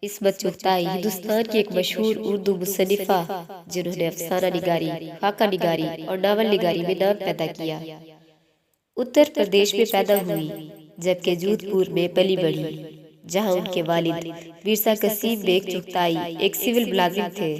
عصمت چغتائی ہندوستان کی ایک مشہور اردو مصنفہ جنہوں نے افسانہ نگاری، خاکہ نگاری اور ناول نگاری میں نام پیدا کیا۔ اتر پردیش میں پیدا ہوئی جبکہ جودھ پور میں پلی بڑھی، جہاں ان کے والد مرزا قسیم بیگ چغتائی ایک سول ملازم تھے۔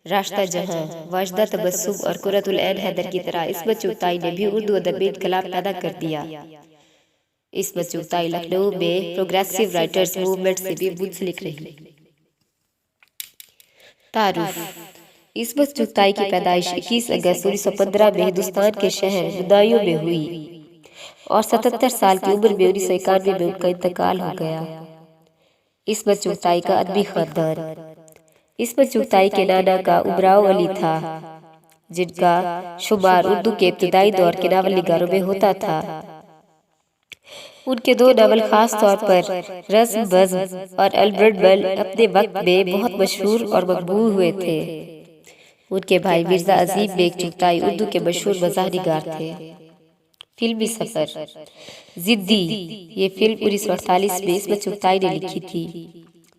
راستہ جہاں، واجدہ تبسم اور قرۃ العین حیدر کی طرح عصمت چغتائی نے بھی اردو ادب میں انقلاب پیدا کر دیا۔ عصمت چغتائی لکھنؤ میں پروگریسو رائٹرز موومنٹ سے بھی منسلک رہی۔ تعارف: عصمت چغتائی کی پیدائش 21 اگست 1915 میں ہندوستان کے شہر بدایوں میں ہوئی اور 77 سال کی عمر میں 1991 میں ان کا انتقال ہو گیا۔ عصمت چغتائی کا ادبی خاندان: عصمت چغتائی کے نانا کا امراؤ علی تھا، جن کا شمار اردو کے ابتدائی دور کے ناول نگاروں میں ہوتا تھا۔ ان کے دو ناول خاص طور پر رزم بزم اور البرڈمل اپنے وقت میں بہت مشہور اور مقبول ہوئے تھے۔ ان کے بھائی مرزا عظیم بیگ چغتائی اردو کے مشہور مزاح نگار تھے۔ فلمی سفر: ضدی یہ فلم 1948 میں عصمت چغتائی نے لکھی تھی۔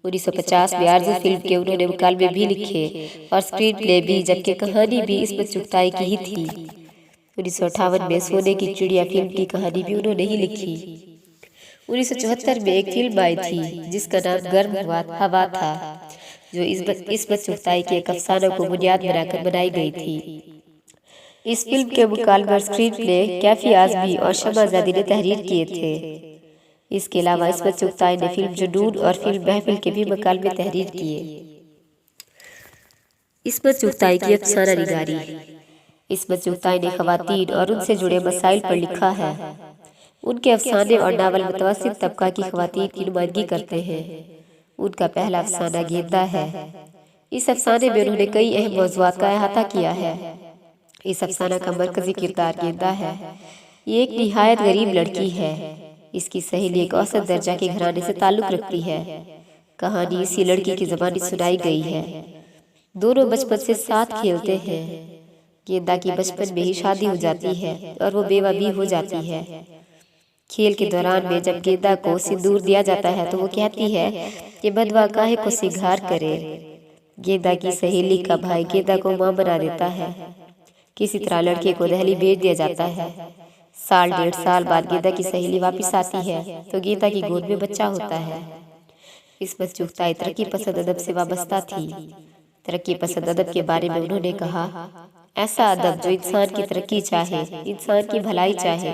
1950 میں آرزو فلم کے انہوں نے مکالمے بھی لکھے اور اسکرین پلے بھی، جبکہ کہانی بھی عصمت چغتائی کی ہی تھی۔ 1958 میں سونے کی چڑیا فلم کی کہانی بھی انہوں نے ہی لکھی۔ 1974 میں ایک فلم آئی تھی جس کا نام گرم ہوا تھا، جو عصمت چغتائی کے ایک افسانہ کو بنیاد بنا کر بنائی گئی تھی۔ اس فلم کے مکالمے اور اسکرین پلے کیفی اعظمی اور شمع آزادی نے تحریر کیے تھے۔ اس کے علاوہ عصمت چغتائی نے فلم جنون اور فلم محفل کے بھی مکالمے تحریر کیے۔ عصمت چغتائی کی افسانہ نگاری: عصمت چغتائی نے خواتین اور ان سے جڑے مسائل پر لکھا ہے۔ ان کے افسانے اور ناول متوسط طبقہ کی خواتین کی نمائندگی کرتے ہیں۔ ان کا پہلا افسانہ گیندا ہے۔ اس افسانے میں انہوں نے کئی اہم موضوعات کا احاطہ کیا ہے۔ اس افسانہ کا مرکزی کردار گیندا ہے۔ یہ ایک نہایت غریب لڑکی ہے۔ اس کی سہیلی ایک اوسط درجہ کے گھرانے سے تعلق رکھتی ہے۔ کہانی اسی لڑکی کی زبانی سنائی گئی ہے۔ دونوں بچپن سے ساتھ کھیلتے ہیں۔ گیندا کی بچپن میں ہی شادی ہو جاتی ہے اور وہ بیوہ بھی ہو جاتی ہے۔ کھیل کے دوران میں جب گیندا کو سندور دیا جاتا ہے تو وہ کہتی ہے کہ بدوا کاہے کو سنگھار کرے۔ گیندا کی سہیلی کا بھائی گیندا کو ماں بنا دیتا ہے۔ کسی طرح لڑکے کو دہلی بھیج دیا جاتا ہے۔ سال ڈیڑھ سال بعد گیندا کی سہیلی واپس آتی ہے تو گیندا کی گود میں بچہ ہوتا ہے۔ عصمت چغتائی ترقی پسند ادب سے وابستہ تھی۔ ترقی پسند ادب کے بارے میں انہوں نے کہا، ایسا ادب جو انسان کی ترقی چاہے، انسان کی بھلائی چاہے،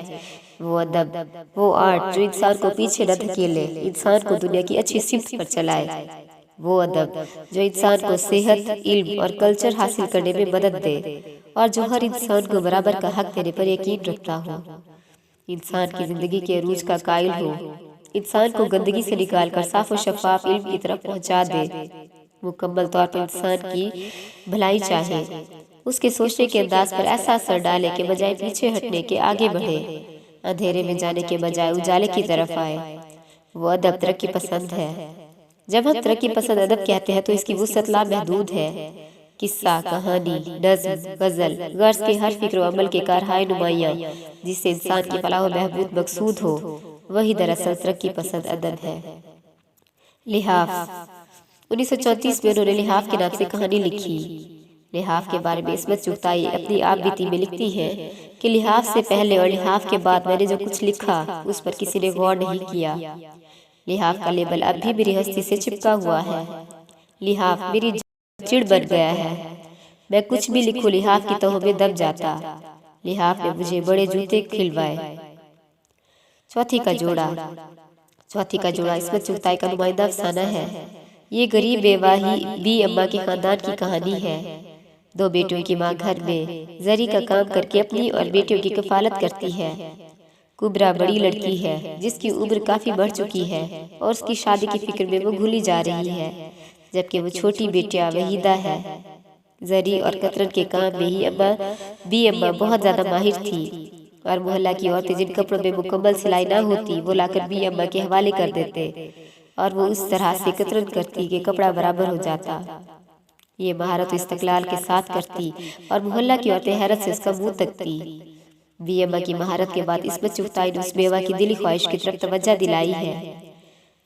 وہ ادب، وہ آرٹ جو انسان کو پیچھے نہ دھکیلے، انسان کو دنیا کی اچھی سمت پر چلائے، وہ ادب جو انسان کو صحت، علم اور کلچر حاصل کرنے میں مدد دے اور جو ہر انسان کو برابر کا حق دینے پر یقین رکھتا ہو، انسان کی زندگی کے عروج کا قائل ہو، انسان کو گندگی سے نکال کر صاف و شفاف علم کی طرف پہنچا دے، مکمل طور پر انسان کی بھلائی چاہے، اس کے سوچنے کے انداز پر ایسا اثر ڈالے کہ بجائے پیچھے ہٹنے کے آگے بڑھے، اندھیرے میں جانے کے بجائے اجالے کی طرف آئے، وہ ادب ترقی پسند ہے۔ جب ہم ترقی پسند ادب کہتے ہیں تو اس کی وسعت لامحدود ہے۔ قصہ، کہانی، نظم، غزل، غرض کے ہر فکر و عمل کے کارہائے نمایاں جس سے انسان کی فلاح و بہبود مقصود ہو، وہی دراصل ترقی پسند ادب ہے۔ لحاف: 1934 میں انہوں نے لحاف کے نام سے کہانی لکھی۔ لحاف کے بارے میں عصمت چغتائی اپنی آپ بیتی میں لکھتی ہیں کہ لحاف سے پہلے اور لحاف کے بعد میں نے جو کچھ لکھا اس پر کسی نے غور نہیں کیا۔ لحاف کا لیبل اب بھی میری ہستی سے چپکا ہوا ہے۔ لحاف میری چڑ بن گیا ہے۔ میں کچھ بھی لکھوں لحاف کی تہوں میں دب جاتا۔ لحاف نے مجھے بڑے جوتے کھلوائے۔ چوتھی کا جوڑا: چوتھی کا جوڑا عصمت چغتائی کا نمائندہ افسانہ ہے۔ یہ غریب بیوہ بی اما کے خاندان کی کہانی ہے۔ دو بیٹوں کی ماں گھر میں زری کا کام کر کے اپنی اور بیٹیوں کی کفالت کرتی ہے۔ کبرا بڑی لڑکی ہے جس کی عمر کافی بڑھ چکی ہے اور اس کی شادی کی فکر میں وہ گھلی جا رہی ہے، جبکہ وہ چھوٹی بیٹیا وحیدہ ہے۔ زری اور قطرن کے کام میں ہی بی اما بہت زیادہ ماہر تھی اور محلہ کی عورتیں جن کپڑوں میں مکمل سلائی نہ ہوتی وہ لا کر بی اما کے حوالے کر دیتے اور وہ اس طرح سے قطرن کرتی کہ کپڑا برابر ہو جاتا۔ یہ مہارت و استقلال کے ساتھ کرتی اور محلہ کی عورتیں حیرت سے اس کا منہ تکتی۔ بی اما کی مہارت کے بعد عصمت چغتائی نے اس بیوہ کی دلی خواہش کی طرف توجہ دلائی ہے۔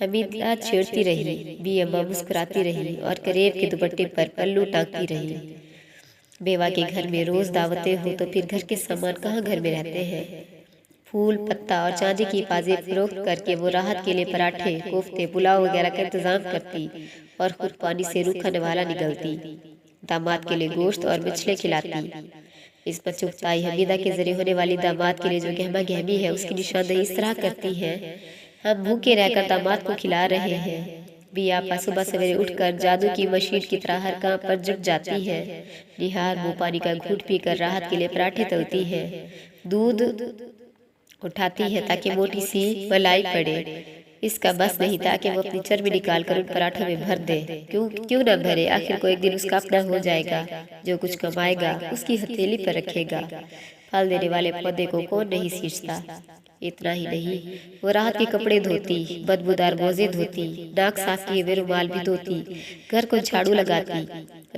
حمیدہ چھیڑتی رہی، بی اماں مسکراتی رہی اور کریب کے دوپٹے پر پلو ٹانگتی رہی۔ بیوہ کے گھر میں روز دعوتیں ہو تو پھر گھر کے سامان کہاں گھر میں رہتے ہیں۔ پھول، پتا اور چاندی کی پازیں فروخت کر کے وہ راحت کے لیے پراٹھے، کوفتے، پلاؤ وغیرہ کا انتظام کرتی اور خود پانی سے روکھا نوالا نگلتی۔ داماد کے لیے گوشت اور مچھلے کھلاتی۔ اس پر چغتائی حمیدہ کے ذریعے ہونے والی داماد کے لیے جو گہما گہمی ہے اس کی نشاندہی اس طرح کرتی ہے: ہم بھوکے رہ کر داماد کو کھلا رہے ہیں۔ بی آپا صبح سویرے اٹھ کر جادو کی مشین کی طرح ہر کام پر جٹ جاتی ہے۔ نہار منہ پانی کا گھونٹ پی کر راحت کے لیے پراٹھے تلتی ہے، دودھ اٹھاتی ہے تاکہ موٹی سی ملائی پڑے۔ اس کا بس نہیں تھا کہ وہ اپنی چربی نکال کر ان پراٹھوں میں بھر دے۔ کیوں نہ بھرے، آخر کو ایک دن اس کا اپنا ہو جائے گا۔ جو کچھ کمائے گا اس کی ہتھیلی پر رکھے گا۔ پھل دینے والے پودے کو کون نہیں سینچتا۔ اتنا ہی نہیں، وہ راحت کے کپڑے دھوتی، بدبودار موزے دھوتی، ناک صاف کیے ہوئے رومال بھی دھوتی، گھر کو جھاڑو لگاتی۔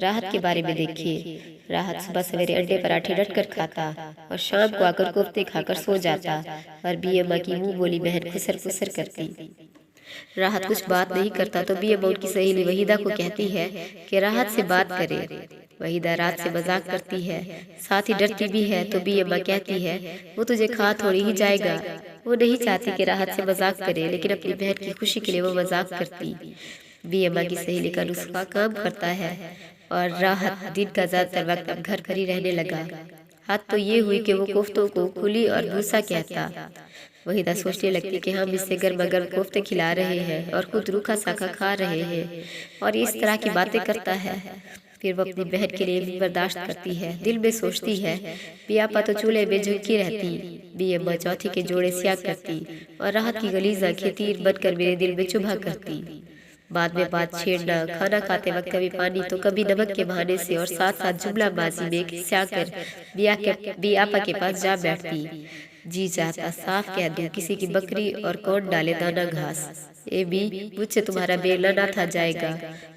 راحت کے بارے میں دیکھیے، راحت صبح سویرے انڈے پراٹھے ڈٹ کر کھاتا اور شام کو آ کر کوفتے کھا کر سو جاتا اور بی اماں کی منہ بولی بہن خسر پسر کرتی۔ راحت کچھ بات نہیں کرتا تو بی اماں ان کی سہیلی وحیدہ کو کہتی ہے کہ راحت سے بات کرے۔ وحیدہ رات سے مذاق کرتی ہے، ساتھ ہی ڈرتی بھی ہے، تو بی اماں کہتی ہے وہ تجھے کھا تھوڑی ہی جائے گا۔ وہ نہیں چاہتی کہ راحت سے مذاق کرے، لیکن اپنی بہن کی خوشی کے لیے وہ مذاق کرتی۔ بی اماں کی سہیلی کا نسخہ کام کرتا ہے اور راحت دن کا زیادہ تر وقت اب گھر پر ہی رہنے لگا۔ حد تو یہ ہوئی کہ وہ کوفتوں کو کھلی اور بھوسا کہتا۔ وحیدہ سوچنے لگتی کہ ہم اس سے گرما گرم کوفتے کھلا رہے ہیں اور خود روکھا ساکھا کھا رہے ہیں اور یہ اس طرح کی باتیں کرتا ہے۔ پھر وہ اپنی بہن کے لیے بھی برداشت کرتی ہے، دل میں سوچتی ہے بی آپا تو چولہے میں جھنکی رہتی، بی اماں چوتھی کے جوڑے سیاہ کرتی اور راحت کی غلیظ آنکھیں تیر بن کر میرے دل میں چبھا کرتی۔ بعد میں بات چھیڑنا، کھانا کھاتے وقت کبھی پانی تو کبھی نمک کے بہانے سے اور ساتھ ساتھ جملہ بازی میں کھسیا کر بی آپا کے پاس جا بیٹھتی۔ جی چاہتا صاف کہہ دوں کسی کی بکری اور کون ڈالے دانا گھاس۔ اے بی، مجھ سے تمہارا بیلنا نہ تھا جائے گا۔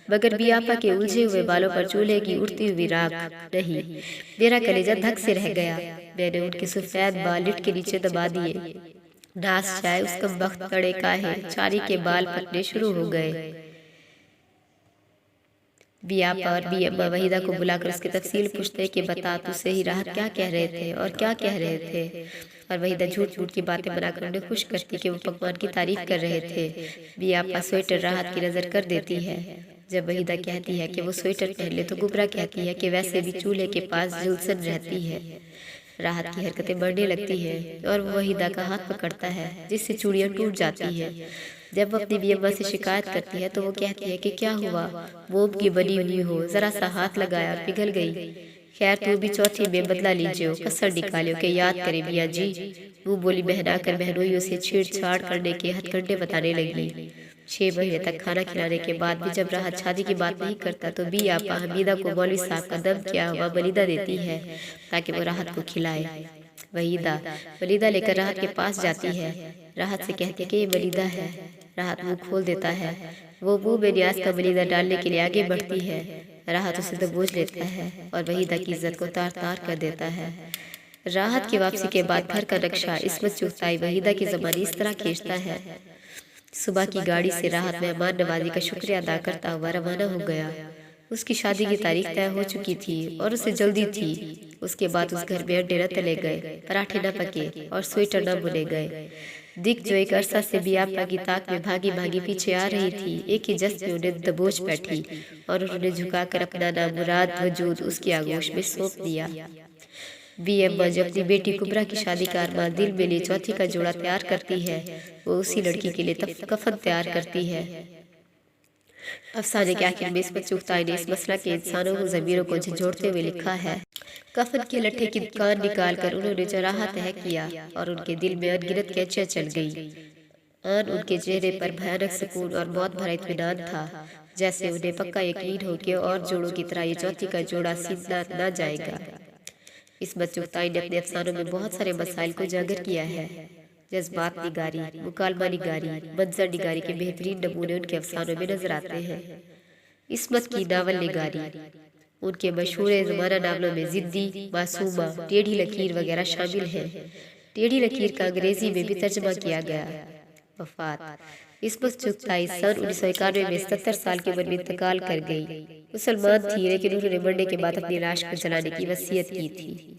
مگر بی آپا کے الجھے ہوئے بالوں پر چولہے کی اڑتی ہوئی راکھ نہیں، میرا کلیجہ دھک سے رہ گیا۔ میں نے ان کے سفید بال لٹ کے نیچے دبا دیے۔ ناس جائے اس کمبخت کڑے کاہے، چاری کے بال پھٹنے شروع ہو گئے۔ بی آپا اور بی اماں وحیدہ کو بلا کر اس کی تفصیل پوچھتے کہ بتا تو صحیح راحت کیا کہہ رہے تھے اور کیا کہہ رہے تھے، اور وحیدہ جھوٹ جھوٹ کی باتیں بنا کر انہیں خوش کرتی کہ وہ پکوان کی تعریف کر رہے تھے۔ بی آپا سویٹر راحت کی نظر کر دیتی ہے۔ جب وحیدہ کہتی ہے کہ وہ سویٹر پہن لے تو گبرا کہتی ہے کہ ویسے بھی چولہے کے پاس جلسن رہتی ہے۔ راحت کی حرکتیں بڑھنے لگتی ہیں اور وہ وحیدہ کا ہاتھ پکڑتا ہے جس سے چوڑیاں ٹوٹ جاتی ہیں۔ جب وہ اپنی بی اماں سے شکایت کرتی ہے تو وہ کہتی ہے کہ کیا ہوا، موم کی بنی ہوئی ہو، ذرا سا ہاتھ لگایا اور پگھل گئی۔ خیر تو بھی چوتھی میں بدلہ لیجیے، کسر نکالیو کہ یاد کرے میاں جی۔ منہ بولی بہن آ کر بہنوئیوں سے چھیڑ چھاڑ کرنے کے ہتھ کنڈے بتانے لگی۔ 6 مہینے تک کھانا کھلانے کے بعد بھی جب راحت شادی کی بات نہیں کرتا تو بی آپا حمیدہ کو مولوی صاحب کا دم کیا ہوا ملیدہ دیتی ہے تاکہ وہ راحت کو کھلائے۔ وحیدہ ملیدہ لے کر راحت کے پاس جاتی ہے، راحت سے کہتی ہے کہ یہ ملیدہ ہے۔ راحت منہ کھول دیتا ہے، وہ منہ میں نیاز کا ملیدہ ڈالنے کے لیے آگے بڑھتی ہے۔ راحت اسے دبوچ لیتا ہے اور وحیدہ کی عزت کو تار تار کر دیتا ہے۔ راحت کی واپسی کے بعد گھر کا نقشہ عصمت چغتائی وحیدہ کی زبانی اس طرح کھینچتا ہے: صبح کی گاڑی سے راحت مہمان نوازی کا شکریہ ادا کرتا ہوا روانہ ہو گیا۔ اس کی شادی کی تاریخ طے ہو چکی تھی اور اسے جلدی تھی۔ اس کے بعد اس گھر میں انڈے نہ تلے گئے، پراٹھے نہ پکے اور سویٹر نہ بنے گئے۔ دکھ جو ایک عرصہ سے بی آپا کی طاق میں بھاگی بھاگی پیچھے آ رہی تھی، ایک ہی جست میں انہیں دبوچ بیٹھی اور انہوں نے جھکا کر اپنا نامراد وجود اس کی آغوش میں سونپ دیا۔ بی اماں جو اپنی بیٹی کبرا کی شادی کا ارمان دل میں لیے چوتھی کا جوڑا تیار کرتی ہے، وہ اسی لڑکی کے لیے کفن تیار کرتی ہے۔ افسانے کے آخر میں عصمت چغتائی نے اس مسئلہ کے انسانوں کو ضمیروں کو جھنجھوڑتے ہوئے لکھا ہے: کفن کے لٹھے کی دکان نکال کر انہوں نے چراہا تہہ کیا اور ان کے دل میں ان گنت کینچیاں چل گئیں۔ ان کے چہرے پر بھیانک سکون اور موت بھرا اطمینان تھا، جیسے انہیں پکا یقین ہو کہ اور جوڑوں کی طرح یہ چوتھی کا جوڑا سیدھا نہ جائے گا۔ عصمت چغتائی نے اپنے افسانوں میں بہت سارے مسائل کو اجاگر کیا ہے۔ جذبات نگاری، مکالمہ نگاری، منظر نگاری کے بہترین نمونے ان کے افسانوں میں نظر آتے ہیں۔ عصمت کی ناول نگاری، ان کے مشہور زمانہ ناولوں میں زندی، معصومہ، ٹیڑھی لکیر وغیرہ شامل ہیں۔ ٹیڑھی لکیر کا انگریزی میں بھی ترجمہ کیا گیا۔ وفات، اسمت چغتائی سن 1991 میں 77 سال کی عمر میں انتقال کر گئی۔ مسلمان تھی لیکن انہوں نے مرنے کے بعد اپنی لاش کو جلانے کی وصیت کی تھی۔